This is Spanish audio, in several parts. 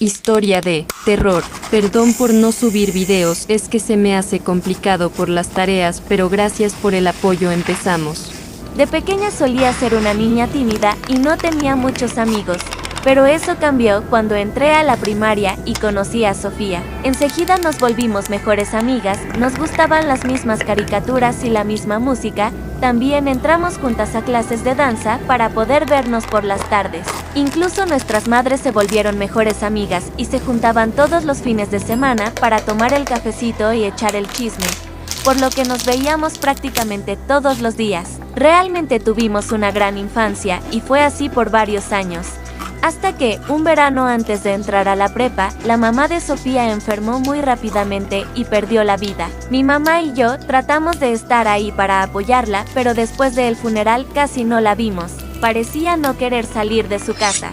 Historia de terror. Perdón por no subir videos, es que se me hace complicado por las tareas, pero gracias por el apoyo, empezamos. De pequeña solía ser una niña tímida y no tenía muchos amigos, pero eso cambió cuando entré a la primaria y conocí a Sofía. Enseguida nos volvimos mejores amigas, nos gustaban las mismas caricaturas y la misma música. También entramos juntas a clases de danza para poder vernos por las tardes. Incluso nuestras madres se volvieron mejores amigas y se juntaban todos los fines de semana para tomar el cafecito y echar el chisme, por lo que nos veíamos prácticamente todos los días. Realmente tuvimos una gran infancia y fue así por varios años. Hasta que, un verano antes de entrar a la prepa, la mamá de Sofía enfermó muy rápidamente y perdió la vida. Mi mamá y yo tratamos de estar ahí para apoyarla, pero después del funeral casi no la vimos. Parecía no querer salir de su casa.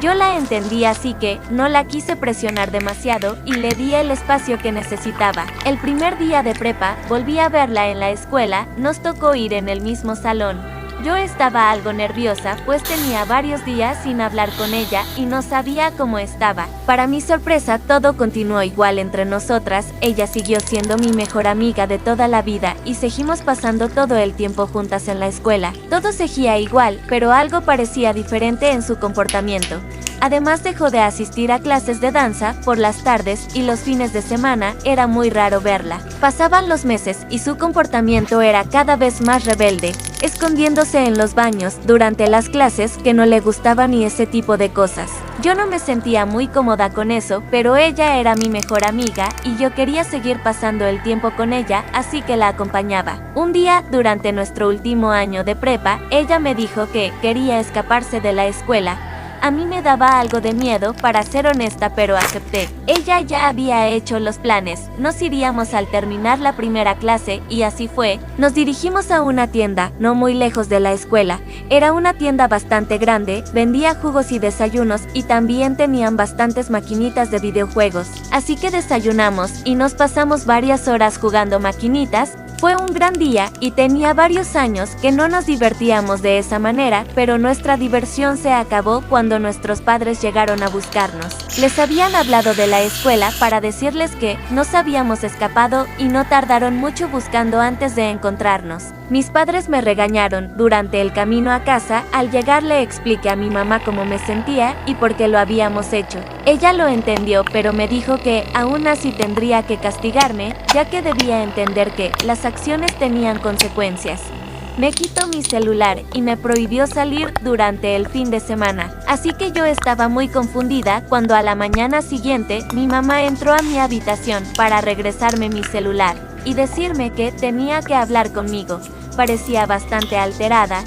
Yo la entendí, así que no la quise presionar demasiado y le di el espacio que necesitaba. El primer día de prepa volví a verla en la escuela, nos tocó ir en el mismo salón. Yo estaba algo nerviosa, pues tenía varios días sin hablar con ella y no sabía cómo estaba. Para mi sorpresa, todo continuó igual entre nosotras. Ella siguió siendo mi mejor amiga de toda la vida y seguimos pasando todo el tiempo juntas en la escuela. Todo seguía igual, pero algo parecía diferente en su comportamiento. Además, dejó de asistir a clases de danza por las tardes y los fines de semana era muy raro verla. Pasaban los meses y su comportamiento era cada vez más rebelde, escondiéndose en los baños durante las clases, que no le gustaba ni ese tipo de cosas. Yo no me sentía muy cómoda con eso, pero ella era mi mejor amiga y yo quería seguir pasando el tiempo con ella, así que la acompañaba. Un día, durante nuestro último año de prepa, ella me dijo que quería escaparse de la escuela. A mí me daba algo de miedo, para ser honesta, pero acepté. Ella ya había hecho los planes, nos iríamos al terminar la primera clase y así fue. Nos dirigimos a una tienda, no muy lejos de la escuela. Era una tienda bastante grande, vendía jugos y desayunos y también tenían bastantes maquinitas de videojuegos. Así que desayunamos y nos pasamos varias horas jugando maquinitas. Fue un gran día y tenía varios años que no nos divertíamos de esa manera, pero nuestra diversión se acabó cuando nuestros padres llegaron a buscarnos. Les habían hablado de la escuela para decirles que nos habíamos escapado y no tardaron mucho buscando antes de encontrarnos. Mis padres me regañaron. Durante el camino a casa, al llegar le expliqué a mi mamá cómo me sentía y por qué lo habíamos hecho. Ella lo entendió, pero me dijo que aún así tendría que castigarme, ya que debía entender que las acciones tenían consecuencias. Me quitó mi celular y me prohibió salir durante el fin de semana. Así que yo estaba muy confundida cuando a la mañana siguiente mi mamá entró a mi habitación para regresarme mi celular y decirme que tenía que hablar conmigo. Parecía bastante alterada.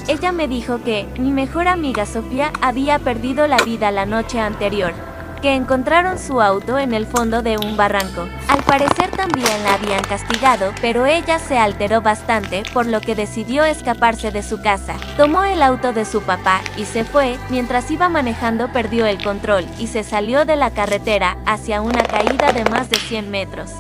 Ella me dijo que mi mejor amiga Sofía había perdido la vida la noche anterior, que encontraron su auto en el fondo de un barranco. Al parecer también la habían castigado, pero ella se alteró bastante, por lo que decidió escaparse de su casa. Tomó el auto de su papá y se fue. Mientras iba manejando perdió el control y se salió de la carretera hacia una caída de más de 100 metros.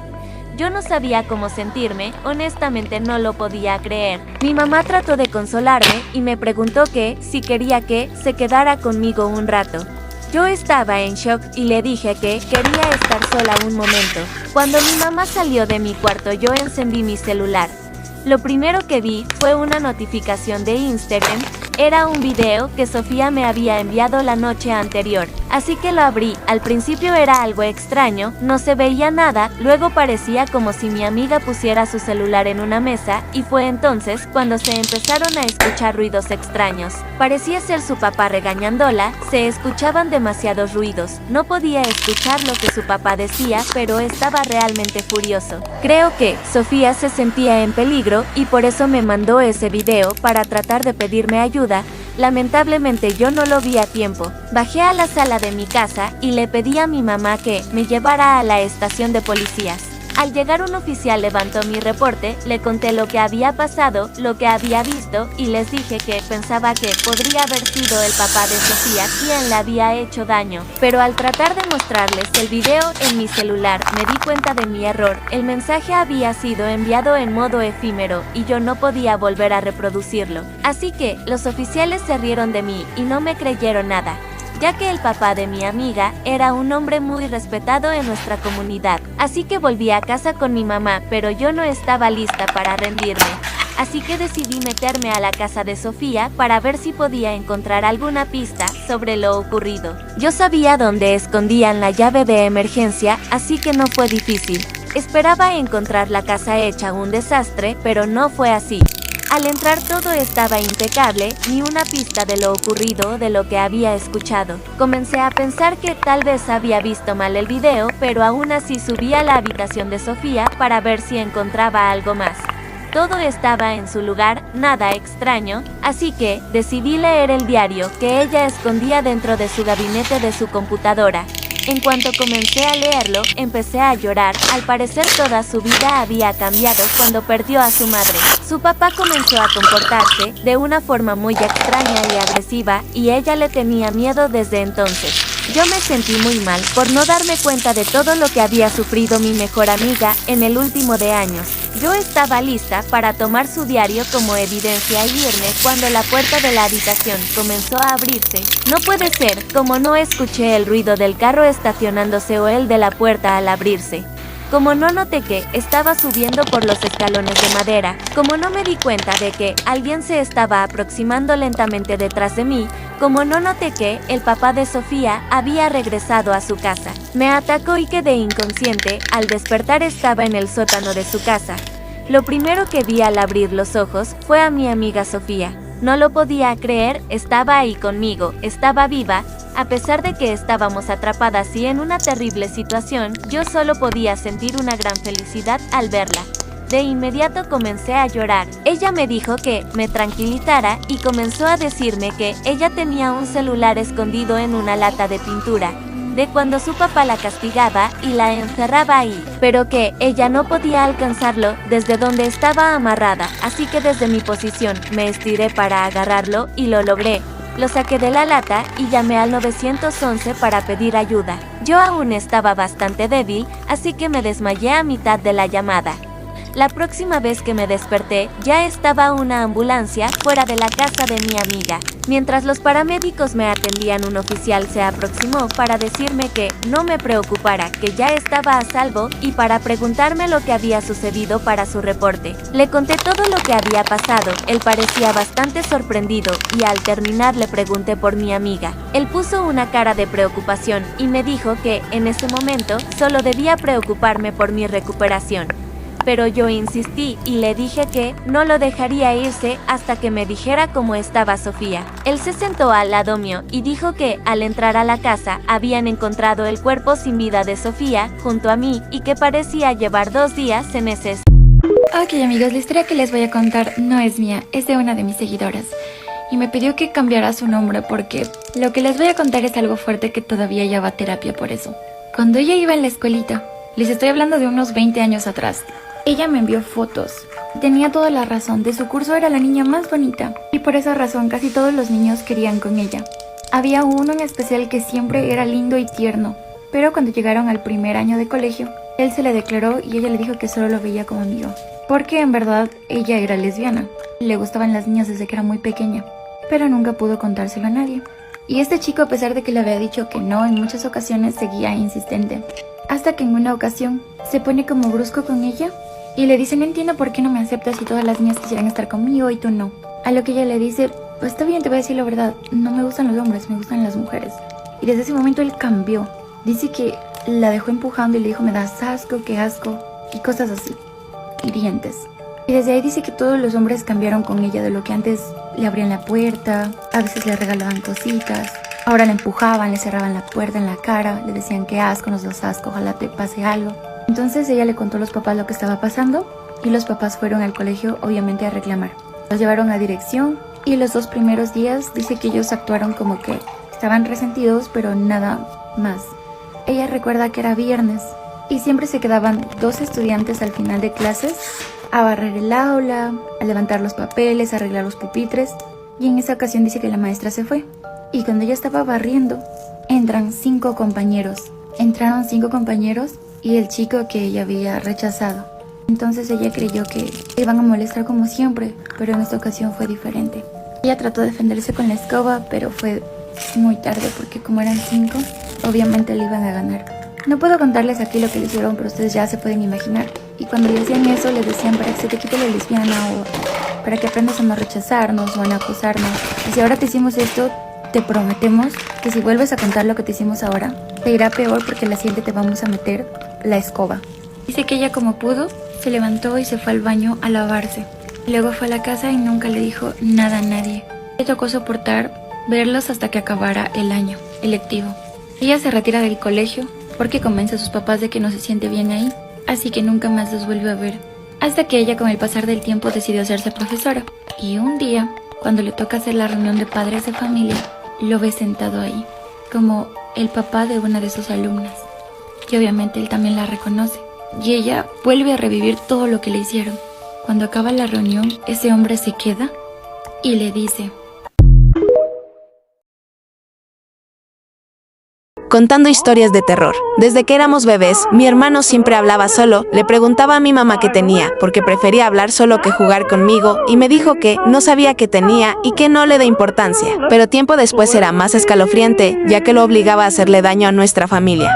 Yo no sabía cómo sentirme, honestamente no lo podía creer. Mi mamá trató de consolarme y me preguntó que si quería que se quedara conmigo un rato. Yo estaba en shock y le dije que quería estar sola un momento. Cuando mi mamá salió de mi cuarto, yo encendí mi celular. Lo primero que vi fue una notificación de Instagram. Era un video que Sofía me había enviado la noche anterior, así que lo abrí. Al principio era algo extraño, no se veía nada, luego parecía como si mi amiga pusiera su celular en una mesa y fue entonces cuando se empezaron a escuchar ruidos extraños. Parecía ser su papá regañándola, se escuchaban demasiados ruidos, no podía escuchar lo que su papá decía, pero estaba realmente furioso. Creo que Sofía se sentía en peligro y por eso me mandó ese video para tratar de pedirme ayuda. Lamentablemente yo no lo vi a tiempo. Bajé a la sala de mi casa y le pedí a mi mamá que me llevara a la estación de policías. Al llegar un oficial levantó mi reporte, le conté lo que había pasado, lo que había visto y les dije que pensaba que podría haber sido el papá de Sofía quien le había hecho daño. Pero al tratar de mostrarles el video en mi celular me di cuenta de mi error. El mensaje había sido enviado en modo efímero y yo no podía volver a reproducirlo. Así que los oficiales se rieron de mí y no me creyeron nada. ya que el papá de mi amiga era un hombre muy respetado en nuestra comunidad. Así que volví a casa con mi mamá, pero yo no estaba lista para rendirme. Así que decidí meterme a la casa de Sofía para ver si podía encontrar alguna pista sobre lo ocurrido. Yo sabía dónde escondían la llave de emergencia, así que no fue difícil. Esperaba encontrar la casa hecha un desastre, pero no fue así. Al entrar todo estaba impecable, ni una pista de lo ocurrido o de lo que había escuchado. Comencé a pensar que tal vez había visto mal el video, pero aún así subí a la habitación de Sofía para ver si encontraba algo más. Todo estaba en su lugar, nada extraño, así que decidí leer el diario que ella escondía dentro de su gabinete de su computadora. En cuanto comencé a leerlo, empecé a llorar. Al parecer toda su vida había cambiado cuando perdió a su madre. Su papá comenzó a comportarse de una forma muy extraña y agresiva, y ella le tenía miedo desde entonces. Yo me sentí muy mal por no darme cuenta de todo lo que había sufrido mi mejor amiga en el último de años. Yo estaba lista para tomar su diario como evidencia y irme cuando la puerta de la habitación comenzó a abrirse. No puede ser, como no escuché el ruido del carro estacionándose o el de la puerta al abrirse. Como no noté que estaba subiendo por los escalones de madera, como no me di cuenta de que alguien se estaba aproximando lentamente detrás de mí, como no noté que el papá de Sofía había regresado a su casa. Me atacó y quedé inconsciente. Al despertar estaba en el sótano de su casa. Lo primero que vi al abrir los ojos fue a mi amiga Sofía. No lo podía creer, estaba ahí conmigo, estaba viva. A pesar de que estábamos atrapadas y en una terrible situación, yo solo podía sentir una gran felicidad al verla. De inmediato comencé a llorar. Ella me dijo que me tranquilizara y comenzó a decirme que ella tenía un celular escondido en una lata de pintura, de cuando su papá la castigaba y la encerraba ahí, pero que ella no podía alcanzarlo desde donde estaba amarrada, así que desde mi posición me estiré para agarrarlo y lo logré. Lo saqué de la lata y llamé al 911 para pedir ayuda. Yo aún estaba bastante débil, así que me desmayé a mitad de la llamada. La próxima vez que me desperté, ya estaba una ambulancia fuera de la casa de mi amiga. Mientras los paramédicos me atendían, un oficial se aproximó para decirme que no me preocupara, que ya estaba a salvo y para preguntarme lo que había sucedido para su reporte. Le conté todo lo que había pasado. Él parecía bastante sorprendido y al terminar le pregunté por mi amiga. Él puso una cara de preocupación y me dijo que en ese momento solo debía preocuparme por mi recuperación. Pero yo insistí y le dije que no lo dejaría irse hasta que me dijera cómo estaba Sofía. Él se sentó al lado mío y dijo que al entrar a la casa habían encontrado el cuerpo sin vida de Sofía junto a mí y que parecía llevar 2 días en ese estado. Ok amigos, la historia que les voy a contar no es mía, es de una de mis seguidoras. Y me pidió que cambiara su nombre porque lo que les voy a contar es algo fuerte que todavía lleva terapia por eso. Cuando ella iba en la escuelita, les estoy hablando de unos 20 años atrás, ella me envió fotos. Tenía toda la razón, de su curso era la niña más bonita y por esa razón casi todos los niños querían con ella. Había uno en especial que siempre era lindo y tierno, pero cuando llegaron al primer año de colegio, él se le declaró y ella le dijo que solo lo veía como amigo, porque en verdad ella era lesbiana. Le gustaban las niñas desde que era muy pequeña, pero nunca pudo contárselo a nadie. Y este chico, a pesar de que le había dicho que no en muchas ocasiones, seguía insistente, hasta que en una ocasión se pone como brusco con ella y le dice: no entiendo por qué no me aceptas si todas las niñas quisieran estar conmigo y tú no. A lo que ella le dice: pues está bien, te voy a decir la verdad, no me gustan los hombres, me gustan las mujeres. Y desde ese momento él cambió. Dice que la dejó empujando y le dijo: me das asco, qué asco, y cosas así, hirientes. Y desde ahí dice que todos los hombres cambiaron con ella, de lo que antes le abrían la puerta, a veces le regalaban cositas, ahora la empujaban, le cerraban la puerta en la cara, le decían: qué asco, nos das asco, ojalá te pase algo. Entonces ella le contó a los papás lo que estaba pasando y los papás fueron al colegio obviamente a reclamar. Los llevaron a dirección y los 2 primeros días dice que ellos actuaron como que estaban resentidos, pero nada más. Ella recuerda que era viernes y siempre se quedaban 2 estudiantes al final de clases a barrer el aula, a levantar los papeles, a arreglar los pupitres, y en esa ocasión dice que la maestra se fue. Y cuando ella estaba barriendo, entraron 5 compañeros y el chico que ella había rechazado. Entonces ella creyó que iban a molestar como siempre, pero en esta ocasión fue diferente. Ella trató de defenderse con la escoba, pero fue muy tarde porque como eran 5, obviamente le iban a ganar. No puedo contarles aquí lo que le hicieron, pero ustedes ya se pueden imaginar. Y cuando le decían eso, le decían para que se te quite la lesbiana o para que aprendas a no rechazarnos o a no acusarnos. Y si ahora te hicimos esto, te prometemos que si vuelves a contar lo que te hicimos ahora, te irá peor porque la siguiente te vamos a meter la escoba. Dice que ella como pudo, se levantó y se fue al baño a lavarse. Luego fue a la casa y nunca le dijo nada a nadie. Le tocó soportar verlos hasta que acabara el año lectivo. Ella se retira del colegio porque convence a sus papás de que no se siente bien ahí, así que nunca más los vuelve a ver. Hasta que ella con el pasar del tiempo decidió hacerse profesora. Y un día, cuando le toca hacer la reunión de padres de familia, lo ve sentado ahí, como el papá de una de sus alumnas. Y obviamente él también la reconoce. Y ella vuelve a revivir todo lo que le hicieron. Cuando acaba la reunión, ese hombre se queda y le dice: Contando historias de terror. Desde que éramos bebés, mi hermano siempre hablaba solo, le preguntaba a mi mamá qué tenía, porque prefería hablar solo que jugar conmigo, y me dijo que no sabía qué tenía y que no le dé importancia. Pero tiempo después era más escalofriante, ya que lo obligaba a hacerle daño a nuestra familia.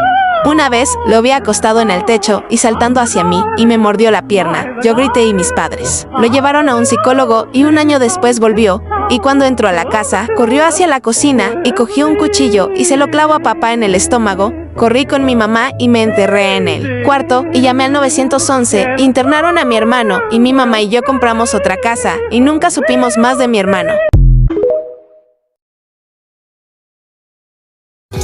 Una vez lo vi acostado en el techo y saltando hacia mí y me mordió la pierna. Yo grité y mis padres lo llevaron a un psicólogo y un año después volvió. Y cuando entró a la casa, corrió hacia la cocina y cogió un cuchillo y se lo clavó a papá en el estómago. Corrí con mi mamá y me enterré en el cuarto y llamé al 911. Internaron a mi hermano y mi mamá y yo compramos otra casa y nunca supimos más de mi hermano.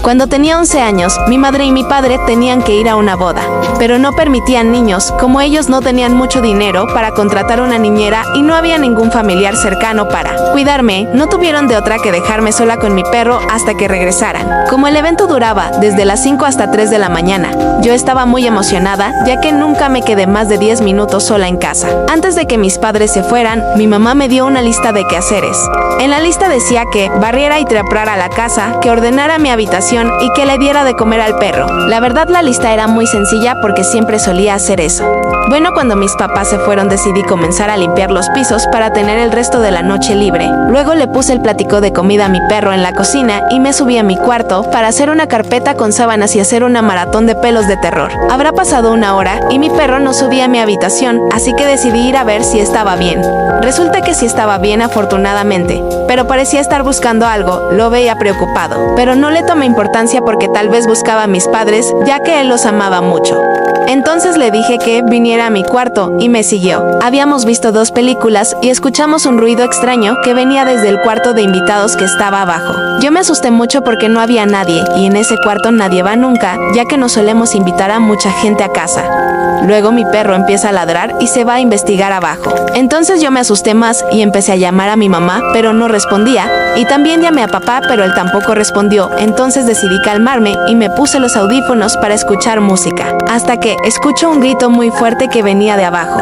Cuando tenía 11 años, mi madre y mi padre tenían que ir a una boda, pero no permitían niños, como ellos no tenían mucho dinero para contratar una niñera y no había ningún familiar cercano para cuidarme. No tuvieron de otra que dejarme sola con mi perro hasta que regresaran. Como el evento duraba desde las 5 hasta 3 de la mañana, yo estaba muy emocionada, ya que nunca me quedé más de 10 minutos sola en casa. Antes de que mis padres se fueran, mi mamá me dio una lista de quehaceres. En la lista decía que barriera y trapara la casa, que ordenara mi habitación y que le diera de comer al perro. La verdad, la lista era muy sencilla porque siempre solía hacer eso. Bueno, cuando mis papás se fueron decidí comenzar a limpiar los pisos para tener el resto de la noche libre. Luego le puse el platico de comida a mi perro en la cocina y me subí a mi cuarto para hacer una carpeta con sábanas y hacer una maratón de pelos de terror. Habrá pasado una hora y mi perro no subía a mi habitación, así que decidí ir a ver si estaba bien. Resulta que sí estaba bien, afortunadamente, pero parecía estar buscando algo. Lo veía preocupado, pero no le tomé importancia porque tal vez buscaba a mis padres, ya que él los amaba mucho. Entonces le dije que viniera a mi cuarto y me siguió. Habíamos visto 2 películas y escuchamos un ruido extraño que venía desde el cuarto de invitados que estaba abajo. Yo me asusté mucho porque no había nadie y en ese cuarto nadie va nunca, ya que no solemos invitar a mucha gente a casa. Luego mi perro empieza a ladrar y se va a investigar abajo. Entonces yo me asusté más y empecé a llamar a mi mamá, pero no respondía, y también llamé a papá, pero él tampoco respondió. Entonces decidí calmarme y me puse los audífonos para escuchar música, hasta que escucho un grito muy fuerte que venía de abajo.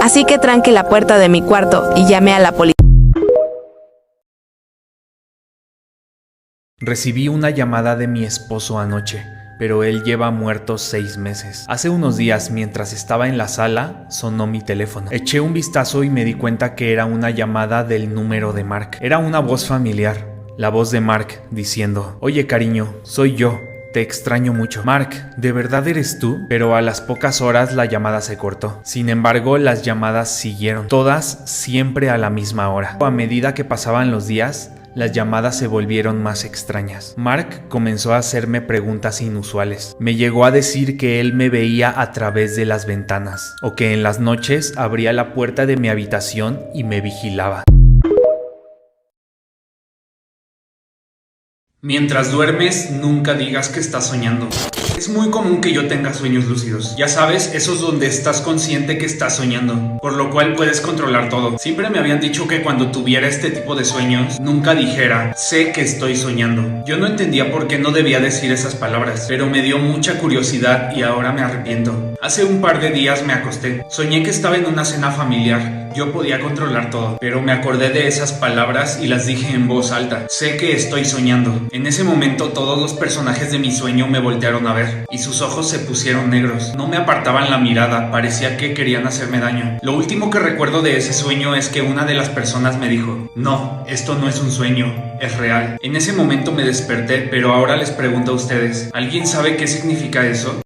Así que tranqué la puerta de mi cuarto y llamé a la policía. Recibí una llamada de mi esposo anoche, pero él lleva muerto 6 meses. Hace unos días, mientras estaba en la sala, sonó mi teléfono. Eché un vistazo y me di cuenta que era una llamada del número de Mark. Era una voz familiar, la voz de Mark diciendo: "Oye cariño, soy yo. Te extraño mucho". "Mark, ¿de verdad eres tú?". Pero a las pocas horas la llamada se cortó. Sin embargo, las llamadas siguieron, todas siempre a la misma hora. A medida que pasaban los días, las llamadas se volvieron más extrañas. Mark comenzó a hacerme preguntas inusuales. Me llegó a decir que él me veía a través de las ventanas, o que en las noches abría la puerta de mi habitación y me vigilaba. Mientras duermes, nunca digas que estás soñando. Es muy común que yo tenga sueños lúcidos. Ya sabes, esos donde estás consciente que estás soñando, por lo cual puedes controlar todo. Siempre me habían dicho que cuando tuviera este tipo de sueños, nunca dijera: "sé que estoy soñando". Yo no entendía por qué no debía decir esas palabras, pero me dio mucha curiosidad y ahora me arrepiento. Hace un par de días me acosté. Soñé que estaba en una cena familiar yo podía controlar todo, pero me acordé de esas palabras y las dije en voz alta. Sé que estoy soñando. En ese momento todos los personajes de mi sueño me voltearon a ver y sus ojos se pusieron negros. No me apartaban la mirada, parecía que querían hacerme daño. Lo último que recuerdo de ese sueño es que una de las personas me dijo: no, esto no es un sueño, es real. En ese momento me desperté, pero ahora les pregunto a ustedes, ¿alguien sabe qué significa eso?